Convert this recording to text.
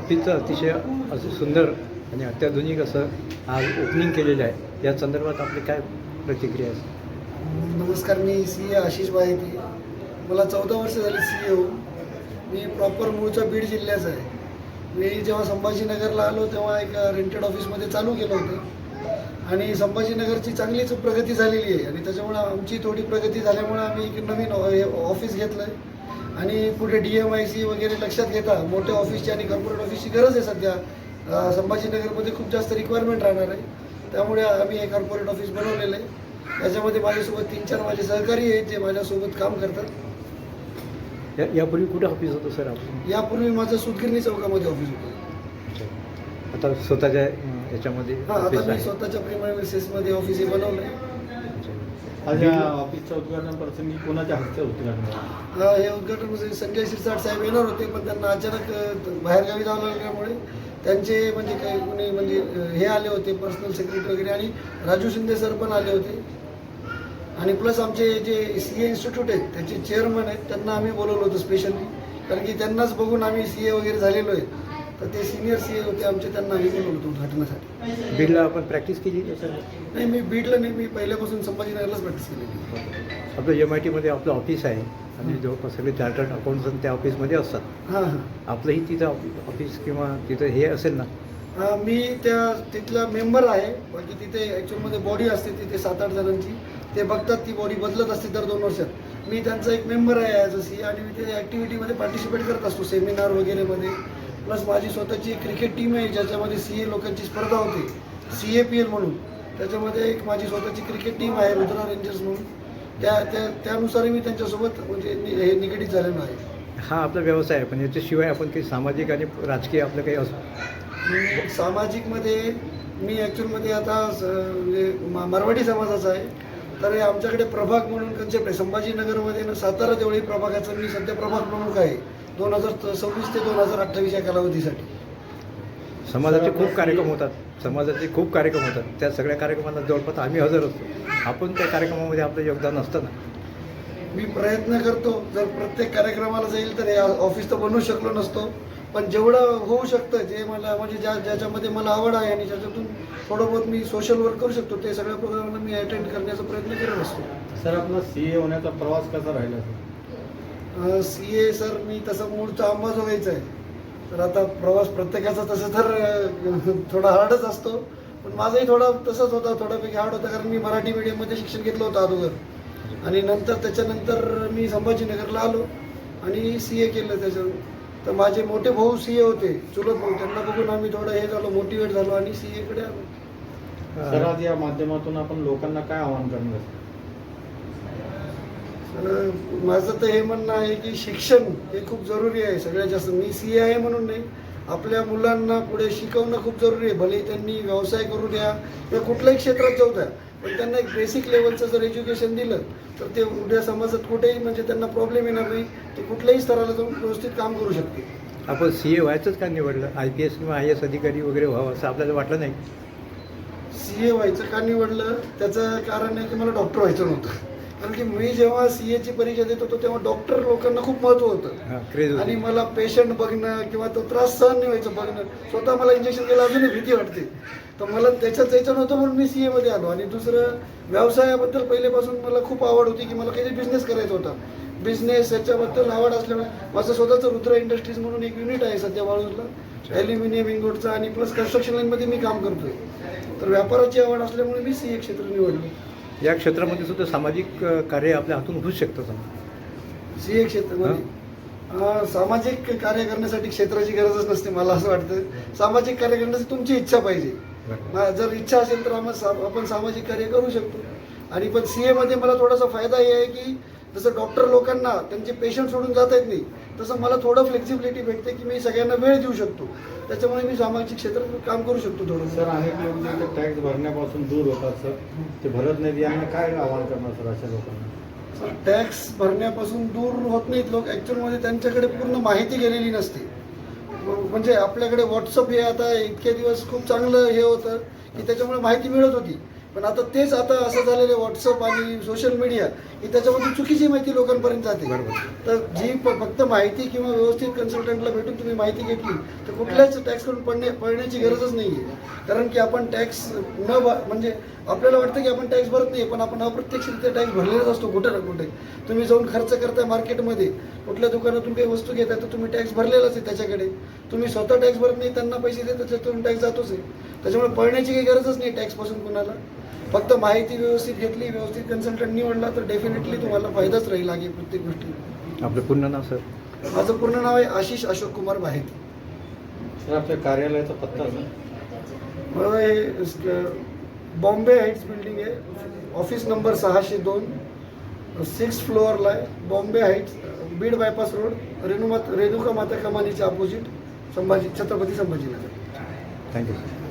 ऑफिसचं अतिशय असं सुंदर आणि अत्याधुनिक असं आज ओपनिंग केलेलं आहे, या संदर्भात आपली काय प्रतिक्रिया आहे? नमस्कार, मी सी ए आशिष बाहेती. मला 14 वर्ष झाली सी ए होऊन. मी प्रॉपर मूळचा बीड जिल्ह्याचा आहे. मी जेव्हा संभाजीनगरला आलो तेव्हा एक रेंटेड ऑफिसमध्ये चालू केलं होतं आणि संभाजीनगरची चांगलीच प्रगती झालेली आहे आणि त्याच्यामुळे आमची थोडी प्रगती झाल्यामुळे आम्ही एक नवीन ऑफिस घेतलं आहे आणि पुढे DMIC वगैरे लक्षात घेता मोठ्या ऑफिसची आणि कॉर्पोरेट ऑफिसची गरज आहे सध्या. संभाजीनगरमध्ये खूप जास्त रिक्वायरमेंट राहणार आहे, त्यामुळे आम्ही हे कॉर्पोरेट ऑफिस बनवलेलं आहे. त्याच्यामध्ये माझ्यासोबत 3-4 माझे सहकारी आहेत जे माझ्यासोबत काम करतात. यापूर्वी कुठे ऑफिस होतं सर आपण? यापूर्वी माझं सुतगिरणी चौकामध्ये ऑफिस होतं. आता स्वतःच्या याच्यामध्ये आता office मी आहे. स्वतःच्या प्रीमायसेसमध्ये ऑफिस हे बनवलं आहे. आज या ऑफिसच्या उद्घाटन प्रसंगी कोणाच्या हस्ते उद्घाटन? हे उद्घाटन संजय शिरसाट साहेब येणार होते, पण त्यांना अचानक बाहेरगावी जावं लागल्यामुळे त्यांचे म्हणजे काही कोणी म्हणजे हे आले होते, पर्सनल सेक्रेटरी वगैरे, आणि राजू शिंदे सर पण आले होते. आणि प्लस आमचे जे CA इन्स्टिट्यूट आहेत त्याचे चेअरमन आहेत, त्यांना आम्ही बोलवलं होतं स्पेशली, कारण की त्यांनाच बघून आम्ही CA वगैरे झालेलो आहे. तर ते सिनियर CA होते आमचे, त्यांना आम्ही बोलवलं होतं उद्घाटनासाठी. बीडला आपण प्रॅक्टिस केली सर? नाही, मी बीडला नाही, मी पहिल्यापासून संभाजीनगरलाच प्रॅक्टिस केली. आपलं MIT मध्ये आपलं ऑफिस आहे आणि जवळपास सगळे चार्टर्ड अकाउंटंट त्या ऑफिसमध्ये असतात. हां हां. आपलंही तिथं ऑफिस किंवा तिथं हे असेल ना? मी तिथला मेंबर आहे. बाकी तिथे ॲक्च्युअलमध्ये बॉडी असते तिथे 7-8 जणांची, ते बघतात, ती बॉडी बदलत असते दर 2 वर्षात. मी त्यांचा एक मेंबर आहे ॲज अ CA आणि मी ते ॲक्टिव्हिटीमध्ये पार्टिसिपेट करत असतो, सेमिनार वगैरेमध्ये. प्लस माझी स्वतःची क्रिकेट टीम आहे ज्याच्यामध्ये CA लोकांची स्पर्धा होते, CAPL म्हणून. त्याच्यामध्ये एक माझी स्वतःची क्रिकेट टीम आहे, रुद्रा रेंजर्स म्हणून. त्यानुसार मी त्यांच्यासोबत म्हणजे हे निगडीत झालेलो आहे. हा आपला व्यवसाय आहे, पण याच्याशिवाय आपण काही सामाजिक आणि राजकीय आपलं काही असं? सामाजिकमध्ये मी ॲक्च्युअलमध्ये आता म्हणजे मारवाडी समाजाचा आहे. तर आमच्याकडे प्रभाग म्हणून कन्सेप्ट आहे संभाजीनगरमध्ये ना, सातारा देवळी प्रभागाचा मी सध्या प्रभाग प्रमुख आहे 2026 ते 2028 या कालावधीसाठी. समाजाचे खूप कार्यक्रम होतात, त्या सगळ्या कार्यक्रमांना जवळपास आम्ही हजर असतो. आपण त्या कार्यक्रमामध्ये आपलं योगदान असतं ना? मी प्रयत्न करतो, जर प्रत्येक कार्यक्रमाला जाईल तर हे ऑफिस तर बनवू शकलो नसतो, पण जेवढं होऊ शकतं, जे मला म्हणजे ज्याच्यामध्ये मला आवड आहे आणि ज्याच्यातून थोडं बहुत मी सोशल वर्क करू शकतो, ते सगळ्या प्रोग्रामांना मी अटेंड करण्याचा प्रयत्न करत असतो. सर, आपला CA होण्याचा प्रवास कसा राहिला? CA सर, मी तसं मूळचा अंबाजोगाईचा आहे. तर आता प्रवास प्रत्येकाचा तसं तर थोडा हार्डच असतो, पण माझाही थोडा तसाच होता, थोडापैकी हार्ड होता, कारण मी मराठी मीडियममध्ये शिक्षण घेतलं होतं अगोदर आणि त्याच्यानंतर मी संभाजीनगरला आलो आणि CA केलं त्याच्यावर. तर माझे मोठे भाऊ CA होते, चुलत भाऊ, त्यांना बघून आम्ही थोडं हे झालो, मोटिवेट झालो आणि CA कडे आलो. सर, आज या माध्यमातून आपण लोकांना काय आवाहन करणार? माझं तर हे म्हणणं आहे की शिक्षण हे खूप जरुरी आहे सगळ्यात जास्त. मी CA आहे म्हणून नाही, आपल्या मुलांना पुढे शिकवणं खूप जरुरी आहे. भले त्यांनी व्यवसाय करू द्या किंवा कुठल्याही क्षेत्रात जाऊ द्या, पण त्यांना एक बेसिक लेवलचं जर एज्युकेशन दिलं तर ते उद्या समाजात कुठेही म्हणजे त्यांना प्रॉब्लेम येणार नाही, ते कुठल्याही स्तराला जाऊन व्यवस्थित काम करू शकते. आपण CA व्हायचंच का निवडलं? IPS किंवा IAS अधिकारी वगैरे व्हावं असं आपल्याला वाटलं नाही? CA व्हायचं का निवडलं त्याचं कारण आहे की मला डॉक्टर व्हायचं नव्हतं. कारण की मी जेव्हा CA ची परीक्षा देत होतो तेव्हा डॉक्टर लोकांना खूप महत्त्व होतं क्रेज आणि मला पेशंट बघणं किंवा तो त्रास सहन नाही व्हायचं बघणं. स्वतः मला इंजेक्शन घ्यायला अजूनही भीती वाटते, तर मला त्याच्यात यायचं नव्हतं म्हणून मी CA मध्ये आलो. आणि दुसरं, व्यवसायाबद्दल पहिलेपासून मला खूप आवड होती की मला काहीतरी बिझनेस करायचा होता. बिझनेस याच्याबद्दल आवड असल्यामुळे माझं स्वतःचं रुद्र इंडस्ट्रीज म्हणून एक युनिट आहे सध्या वाळूजला, ॲल्युमिनियम इंगोटचं, आणि प्लस कन्स्ट्रक्शन लाईनमध्ये मी काम करतोय. तर व्यापाराची आवड असल्यामुळे मी CA क्षेत्र निवडलं. या क्षेत्रामध्ये सुद्धा सामाजिक कार्य आपल्या हातून होऊ शकतं. CA क्षेत्रामध्ये सामाजिक कार्य करण्यासाठी क्षेत्राची गरजच नसते, मला असं वाटतं. सामाजिक कार्य करण्यासाठी तुमची इच्छा पाहिजे. जर इच्छा असेल तर आपण सामाजिक कार्य करू शकतो. आणि पण CA मध्ये मला थोडासा फायदा हे आहे की जसं डॉक्टर लोकांना त्यांचे पेशंट सोडून जाता येत नाही, तसं मला थोडं फ्लेक्सिबिलिटी भेटते की मी सगळ्यांना वेळ देऊ शकतो. त्याच्यामुळे मी सामाजिक क्षेत्रात काम करू शकतो थोडं. सर, अनेक लोक जे टॅक्स भरण्यापासून दूर होतात सर, ते भरत नाहीत, यांना काय आवाहन करणार सर अशा लोकांना? टॅक्स भरण्यापासून दूर होत नाहीत लोक, ॲक्च्युअलमध्ये त्यांच्याकडे पूर्ण माहिती गेलेली नसते. म्हणजे आपल्याकडे व्हॉट्सअप हे आता इतके दिवस खूप चांगलं हे होतं की त्याच्यामुळे माहिती मिळत होती, पण आता तेच आता असं झालेलं व्हॉट्सअप आणि सोशल मीडिया की त्याच्यामध्ये चुकीची माहिती लोकांपर्यंत जाते. बरोबर. तर जी फक्त माहिती किंवा व्यवस्थित कन्सल्टंटला भेटून तुम्ही माहिती घेतली तर कुठल्याच टॅक्सकडून पळण्याची गरजच नाही आहे. कारण की आपण टॅक्स म्हणजे आपल्याला वाटतं की आपण टॅक्स भरत नाही, पण आपण अप्रत्यक्षरित्या टॅक्स भरलेलाच असतो कुठे ना कुठे. तुम्ही जाऊन खर्च करताय मार्केटमध्ये, कुठल्या दुकानातून काही वस्तू घेताय तर तुम्ही टॅक्स भरलेलाच आहे त्याच्याकडे. तुम्ही स्वतः टॅक्स भरत नाही, त्यांना पैसे देतात त्याच्यातून टॅक्स जातोच आहे. त्याच्यामुळे पळण्याची काही गरजच नाही टॅक्सपासून कुणाला. फक्त माहिती व्यवस्थित घेतली, व्यवस्थित कन्सल्टंट निवडला तर डेफिनेटली तुम्हाला फायदाच राहील आगे प्रत्येक गोष्टी. आपलं पूर्ण नाव सर? माझं पूर्ण नाव आहे आशिष अशोक कुमार माहिती. सर आपल्या कार्यालयाचा पत्ता सर? मला हे बॉम्बे हाईट्स बिल्डिंग आहे, ऑफिस नंबर 602, 6th फ्लोअरला आहे, Bombay heights, Beed bypass road, Renuka माता कमानीच्या opposite, Chhatrapati Sambhajinagar. Thank you sir.